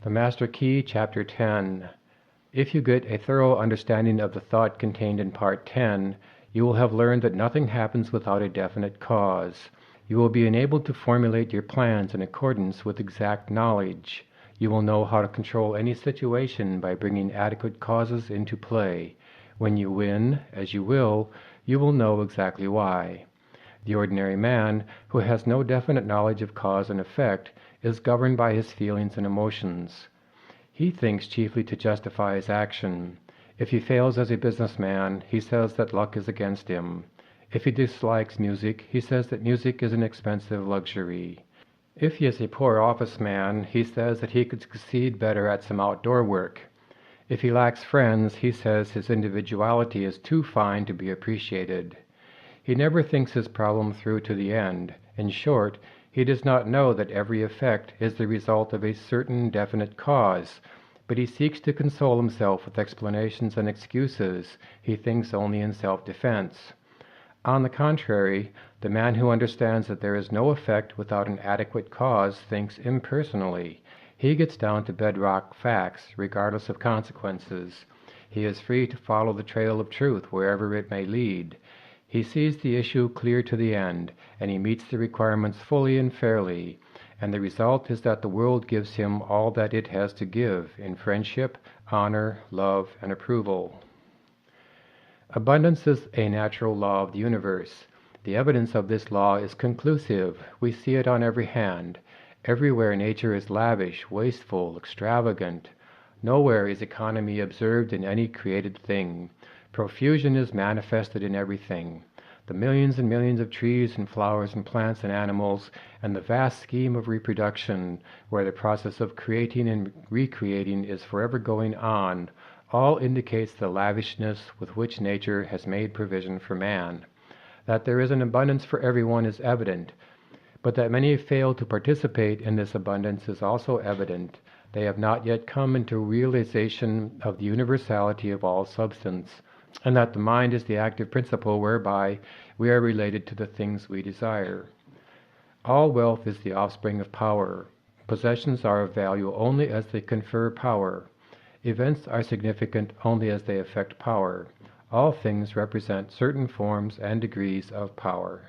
The Master Key, Chapter 10. If you get a thorough understanding of the thought contained in Part 10, you will have learned that nothing happens without a definite cause. You will be enabled to formulate your plans in accordance with exact knowledge. You will know how to control any situation by bringing adequate causes into play. When you win, as you will know exactly why. The ordinary man, who has no definite knowledge of cause and effect, is governed by his feelings and emotions. He thinks chiefly to justify his action. If he fails as a businessman, he says that luck is against him. If he dislikes music, he says that music is an expensive luxury. If he is a poor office man, he says that he could succeed better at some outdoor work. If he lacks friends, he says his individuality is too fine to be appreciated. He never thinks his problem through to the end. In short, he does not know that every effect is the result of a certain definite cause, but he seeks to console himself with explanations and excuses. He thinks only in self-defense. On the contrary, the man who understands that there is no effect without an adequate cause thinks impersonally. He gets down to bedrock facts, regardless of consequences. He is free to follow the trail of truth wherever it may lead. He sees the issue clear to the end, and he meets the requirements fully and fairly, and the result is that the world gives him all that it has to give in friendship, honor, love, and approval. Abundance is a natural law of the universe. The evidence of this law is conclusive. We see it on every hand. Everywhere nature is lavish, wasteful, extravagant. Nowhere is economy observed in any created thing. Profusion is manifested in everything. The millions and millions of trees and flowers and plants and animals, and the vast scheme of reproduction, where the process of creating and recreating is forever going on, all indicates the lavishness with which nature has made provision for man. That there is an abundance for everyone is evident, but that many fail to participate in this abundance is also evident. They have not yet come into realization of the universality of all substance, and that the mind is the active principle whereby we are related to the things we desire. All wealth is the offspring of power. Possessions are of value only as they confer power. Events are significant only as they affect power. All things represent certain forms and degrees of power.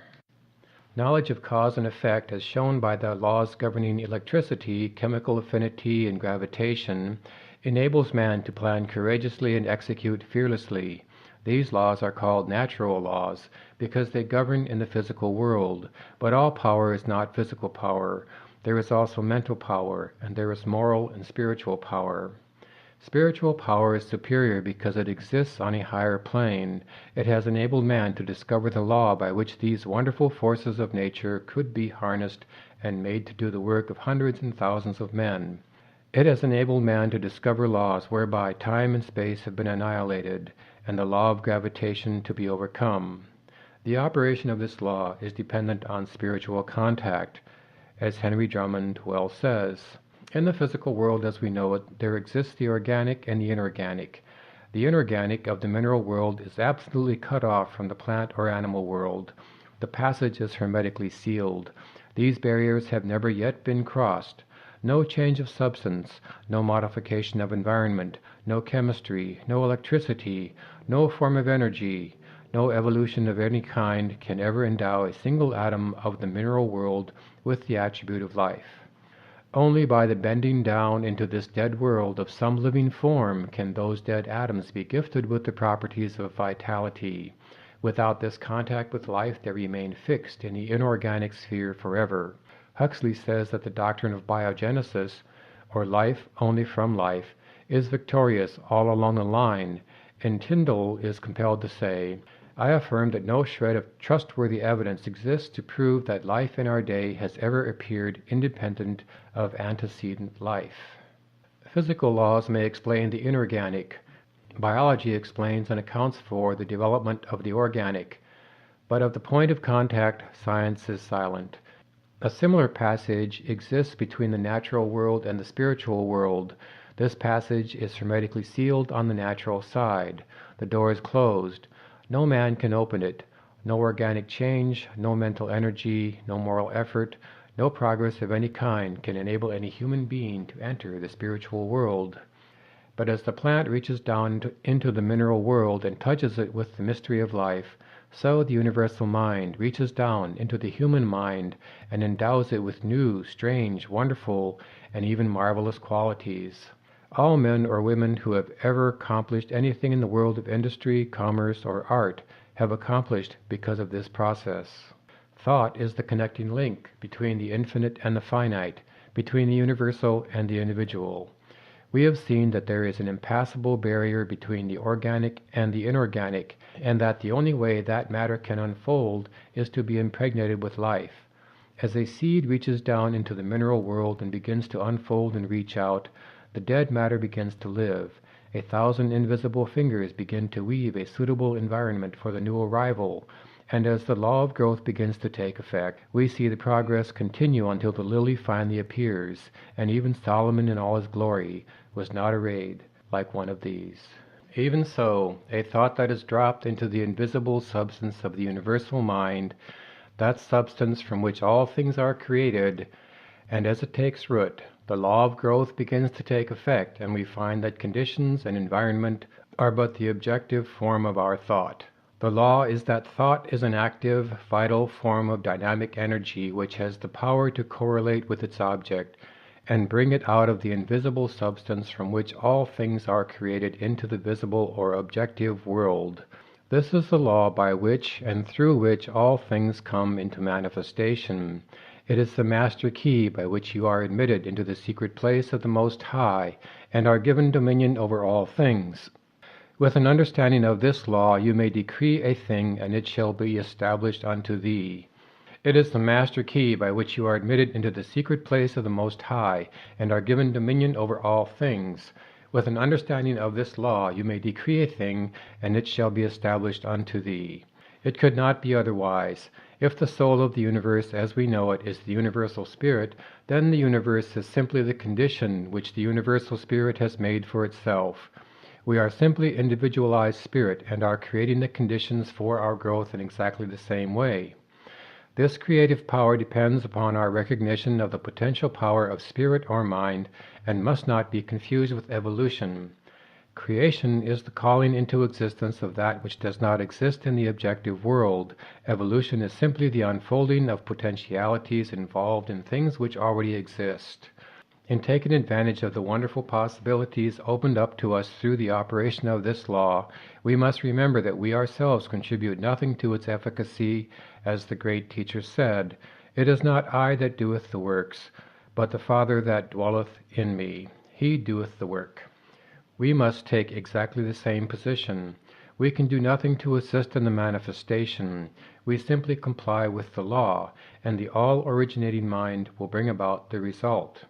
Knowledge of cause and effect, as shown by the laws governing electricity, chemical affinity, and gravitation, enables man to plan courageously and execute fearlessly. These laws are called natural laws because they govern in the physical world, but all power is not physical power. There is also mental power, and there is moral and spiritual power. Spiritual power is superior because it exists on a higher plane. It has enabled man to discover the law by which these wonderful forces of nature could be harnessed and made to do the work of hundreds and thousands of men. It has enabled man to discover laws whereby time and space have been annihilated, and the law of gravitation to be overcome. The operation of this law is dependent on spiritual contact, as Henry Drummond well says. In the physical world as we know it, there exists the organic and the inorganic. The inorganic of the mineral world is absolutely cut off from the plant or animal world. The passage is hermetically sealed. These barriers have never yet been crossed. No change of substance, no modification of environment, no chemistry, no electricity, no form of energy, no evolution of any kind can ever endow a single atom of the mineral world with the attribute of life. Only by the bending down into this dead world of some living form can those dead atoms be gifted with the properties of vitality. Without this contact with life, they remain fixed in the inorganic sphere forever. Huxley says that the doctrine of biogenesis, or life only from life, is victorious all along the line, and Tyndall is compelled to say, "I affirm that no shred of trustworthy evidence exists to prove that life in our day has ever appeared independent of antecedent life." Physical laws may explain the inorganic. Biology explains and accounts for the development of the organic. But of the point of contact, science is silent. A similar passage exists between the natural world and the spiritual world. This passage is hermetically sealed on the natural side. The door is closed. No man can open it. No organic change, no mental energy, no moral effort, No progress of any kind can enable any human being to enter the spiritual world. But as the plant reaches down into the mineral world and touches it with the mystery of life, so the universal mind reaches down into the human mind and endows it with new, strange, wonderful, and even marvelous qualities. All men or women who have ever accomplished anything in the world of industry, commerce, or art have accomplished because of this process. Thought is the connecting link between the infinite and the finite, between the universal and the individual. We have seen that there is an impassable barrier between the organic and the inorganic, and that the only way that matter can unfold is to be impregnated with life. As a seed reaches down into the mineral world and begins to unfold and reach out, the dead matter begins to live. 1,000 invisible fingers begin to weave a suitable environment for the new arrival, and as the law of growth begins to take effect, we see the progress continue until the lily finally appears, and even Solomon in all his glory was not arrayed like one of these. Even so, a thought that is dropped into the invisible substance of the universal mind, that substance from which all things are created, and as it takes root, the law of growth begins to take effect, and we find that conditions and environment are but the objective form of our thought. The law is that thought is an active, vital form of dynamic energy which has the power to correlate with its object and bring it out of the invisible substance from which all things are created into the visible or objective world. This is the law by which and through which all things come into manifestation. It is the master key by which you are admitted into the secret place of the Most High and are given dominion over all things. With an understanding of this law you may decree a thing, and it shall be established unto thee. It is the master key by which you are admitted into the secret place of the Most High, and are given dominion over all things. With an understanding of this law you may decree a thing, and it shall be established unto thee. It could not be otherwise. If the soul of the universe as we know it is the universal spirit, then the universe is simply the condition which the universal spirit has made for itself. We are simply individualized spirit and are creating the conditions for our growth in exactly the same way. This creative power depends upon our recognition of the potential power of spirit or mind and must not be confused with evolution. Creation is the calling into existence of that which does not exist in the objective world. Evolution is simply the unfolding of potentialities involved in things which already exist. In taking advantage of the wonderful possibilities opened up to us through the operation of this law, we must remember that we ourselves contribute nothing to its efficacy. As the great teacher said, "It is not I that doeth the works, but the Father that dwelleth in me. He doeth the work." We must take exactly the same position. We can do nothing to assist in the manifestation. We simply comply with the law, and the all-originating mind will bring about the result.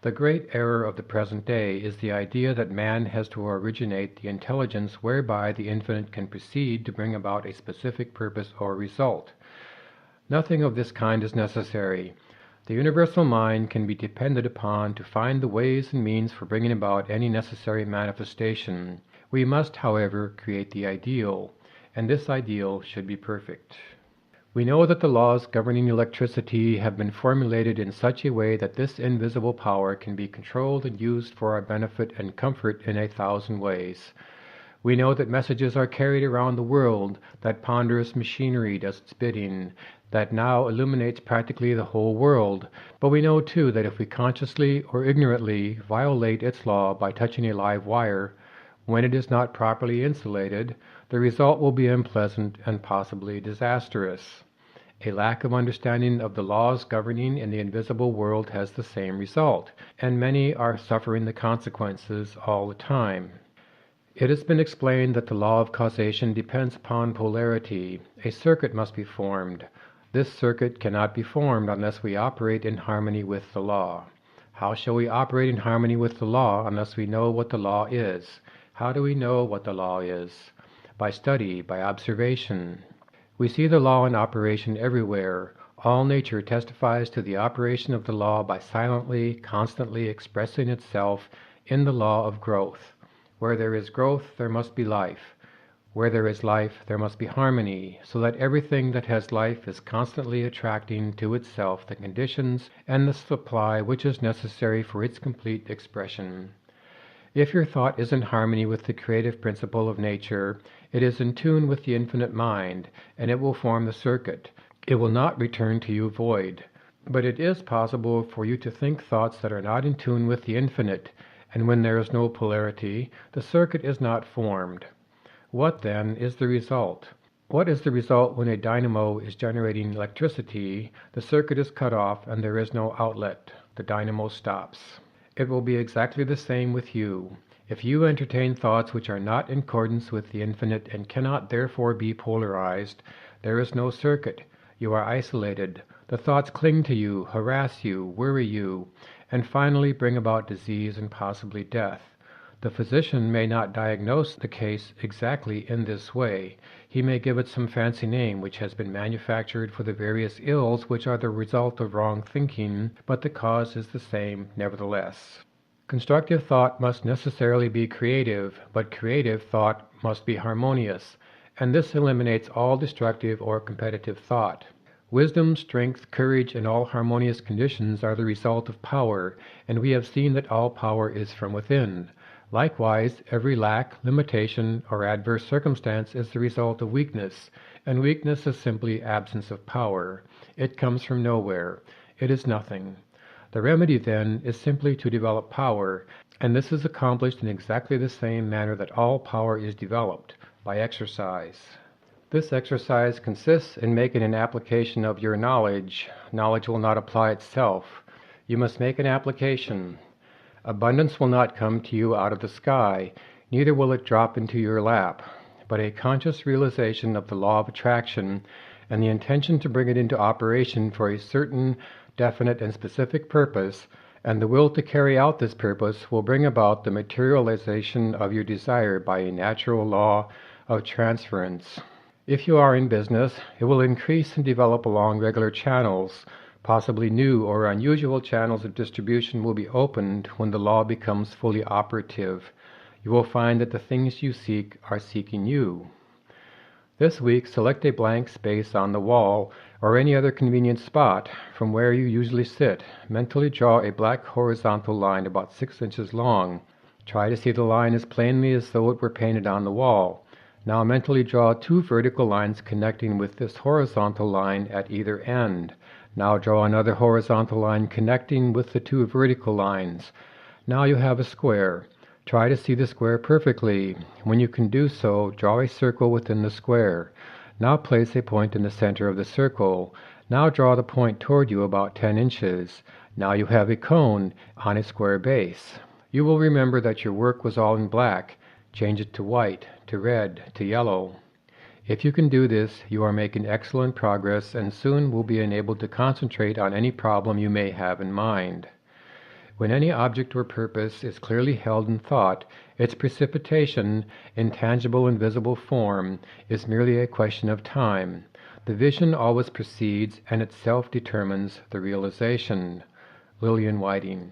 The great error of the present day is the idea that man has to originate the intelligence whereby the infinite can proceed to bring about a specific purpose or result. Nothing of this kind is necessary. The universal mind can be depended upon to find the ways and means for bringing about any necessary manifestation. We must, however, create the ideal, and this ideal should be perfect. We know that the laws governing electricity have been formulated in such a way that this invisible power can be controlled and used for our benefit and comfort in 1,000 ways. We know that messages are carried around the world, that ponderous machinery does its bidding, that now illuminates practically the whole world. But we know too that if we consciously or ignorantly violate its law by touching a live wire, when it is not properly insulated, the result will be unpleasant and possibly disastrous. A lack of understanding of the laws governing in the invisible world has the same result, and many are suffering the consequences all the time. It has been explained that the law of causation depends upon polarity. A circuit must be formed. This circuit cannot be formed unless we operate in harmony with the law. How shall we operate in harmony with the law unless we know what the law is? How do we know what the law is? By study, by observation. We see the law in operation everywhere. All nature testifies to the operation of the law by silently, constantly expressing itself in the law of growth. Where there is growth, there must be life. Where there is life, there must be harmony, so that everything that has life is constantly attracting to itself the conditions and the supply which is necessary for its complete expression. If your thought is in harmony with the creative principle of nature, it is in tune with the infinite mind, and it will form the circuit. It will not return to you void. But it is possible for you to think thoughts that are not in tune with the infinite, and when there is no polarity, the circuit is not formed. What, then, is the result? What is the result when a dynamo is generating electricity, the circuit is cut off, and there is no outlet? The dynamo stops. It will be exactly the same with you. If you entertain thoughts which are not in accordance with the infinite and cannot therefore be polarized, there is no circuit. You are isolated. The thoughts cling to you, harass you, worry you, and finally bring about disease and possibly death. The physician may not diagnose the case exactly in this way. He may give it some fancy name which has been manufactured for the various ills which are the result of wrong thinking, but the cause is the same nevertheless. Constructive thought must necessarily be creative, but creative thought must be harmonious, and this eliminates all destructive or competitive thought. Wisdom, strength, courage, and all harmonious conditions are the result of power, and we have seen that all power is from within. Likewise, every lack, limitation, or adverse circumstance is the result of weakness, and weakness is simply absence of power. It comes from nowhere. It is nothing. The remedy, then, is simply to develop power, and this is accomplished in exactly the same manner that all power is developed, by exercise. This exercise consists in making an application of your knowledge. Knowledge will not apply itself. You must make an application. Abundance will not come to you out of the sky, neither will it drop into your lap, but a conscious realization of the law of attraction and the intention to bring it into operation for a certain definite and specific purpose, and the will to carry out this purpose will bring about the materialization of your desire by a natural law of transference. If you are in business, it will increase and develop along regular channels. Possibly new or unusual channels of distribution will be opened when the law becomes fully operative. You will find that the things you seek are seeking you. This week, select a blank space on the wall or any other convenient spot from where you usually sit. Mentally draw a black horizontal line about 6 inches long. Try to see the line as plainly as though it were painted on the wall. Now mentally draw 2 vertical lines connecting with this horizontal line at either end. Now draw another horizontal line connecting with the 2 vertical lines. Now you have a square. Try to see the square perfectly. When you can do so, draw a circle within the square. Now place a point in the center of the circle. Now draw the point toward you about 10 inches. Now you have a cone on a square base. You will remember that your work was all in black. Change it to white, to red, to yellow. If you can do this, you are making excellent progress and soon will be enabled to concentrate on any problem you may have in mind. When any object or purpose is clearly held in thought, its precipitation in tangible and visible form is merely a question of time. The vision always precedes and itself determines the realization. Lillian Whiting.